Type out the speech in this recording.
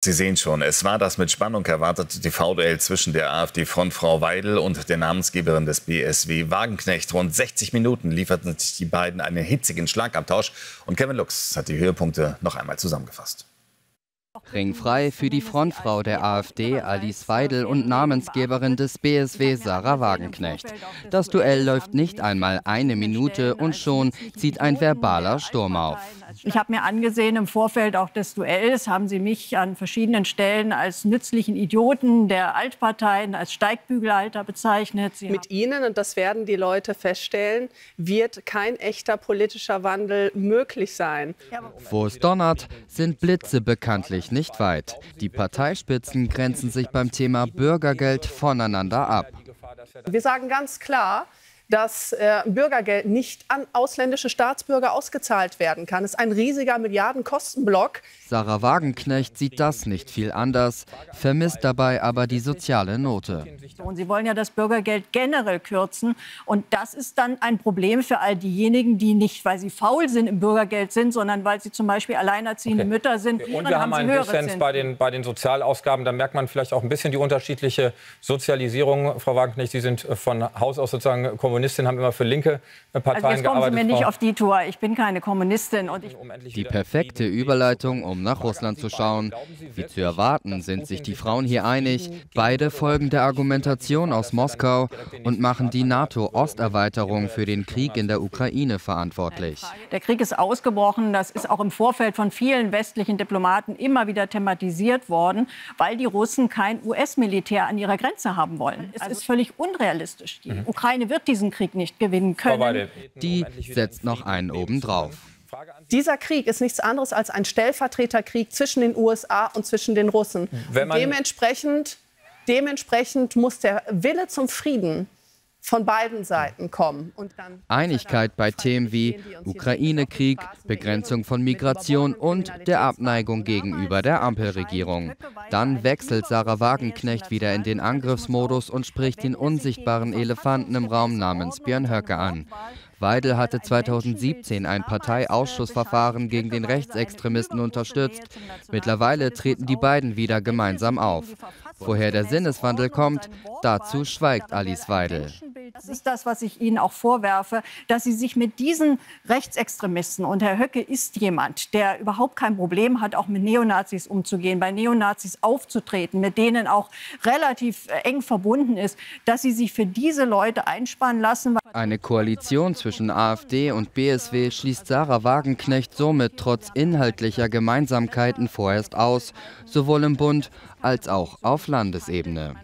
Sie sehen schon, es war das mit Spannung erwartete TV-Duell zwischen der AfD-Frontfrau Weidel und der Namensgeberin des BSW Wagenknecht. Rund 60 Minuten lieferten sich die beiden einen hitzigen Schlagabtausch. Und Kevin Lux hat die Höhepunkte noch einmal zusammengefasst. Ringfrei für die Frontfrau der AfD, Alice Weidel, und Namensgeberin des BSW, Sahra Wagenknecht. Das Duell läuft nicht einmal eine Minute und schon zieht ein verbaler Sturm auf. Ich habe mir angesehen, im Vorfeld auch des Duells haben sie mich an verschiedenen Stellen als nützlichen Idioten der Altparteien, als Steigbügelhalter bezeichnet. Mit Ihnen, und das werden die Leute feststellen, wird kein echter politischer Wandel möglich sein. Wo es donnert, sind Blitze bekanntlich nicht weit. Die Parteispitzen grenzen sich beim Thema Bürgergeld voneinander ab. Wir sagen ganz klar, dass Bürgergeld nicht an ausländische Staatsbürger ausgezahlt werden kann. Es ist ein riesiger Milliardenkostenblock. Sahra Wagenknecht sieht das nicht viel anders, vermisst dabei aber die soziale Note. Und Sie wollen ja das Bürgergeld generell kürzen. Und das ist dann ein Problem für all diejenigen, die nicht, weil sie faul sind, im Bürgergeld sind, sondern weil sie zum Beispiel alleinerziehende Mütter sind. Und wir haben einen Dissens bei den Sozialausgaben. Da merkt man vielleicht auch ein bisschen die unterschiedliche Sozialisierung. Frau Wagenknecht, Sie sind von Haus aus sozusagen Kommunistin, haben immer für linke Parteien gearbeitet. Jetzt kommen Sie mir nicht auf die Tour. Ich bin keine Kommunistin. Und die perfekte Überleitung, um nach Russland zu schauen. Wie zu erwarten, sind sich die Frauen hier einig. Beide folgen der Argumentation aus Moskau und machen die NATO-Osterweiterung für den Krieg in der Ukraine verantwortlich. Der Krieg ist ausgebrochen. Das ist auch im Vorfeld von vielen westlichen Diplomaten immer wieder thematisiert worden, weil die Russen kein US-Militär an ihrer Grenze haben wollen. Es ist völlig unrealistisch. Die Ukraine wird diesen Krieg nicht gewinnen können. Die setzt noch einen obendrauf. Dieser Krieg ist nichts anderes als ein Stellvertreterkrieg zwischen den USA und zwischen den Russen. Dementsprechend muss der Wille zum Frieden von beiden Seiten kommen. Einigkeit bei Themen wie Ukraine-Krieg, Begrenzung von Migration und der Abneigung gegenüber der Ampelregierung. Dann wechselt Sahra Wagenknecht wieder in den Angriffsmodus und spricht den unsichtbaren Elefanten im Raum namens Björn Höcke an. Weidel hatte 2017 ein Parteiausschussverfahren gegen den Rechtsextremisten unterstützt. Mittlerweile treten die beiden wieder gemeinsam auf. Woher der Sinneswandel kommt, dazu schweigt Alice Weidel. Das ist das, was ich Ihnen auch vorwerfe, dass Sie sich mit diesen Rechtsextremisten, und Herr Höcke ist jemand, der überhaupt kein Problem hat, auch mit Neonazis umzugehen, bei Neonazis aufzutreten, mit denen auch relativ eng verbunden ist, dass Sie sich für diese Leute einspannen lassen. Eine Koalition zwischen AfD und BSW schließt Sahra Wagenknecht somit trotz inhaltlicher Gemeinsamkeiten vorerst aus, sowohl im Bund als auch auf Landesebene.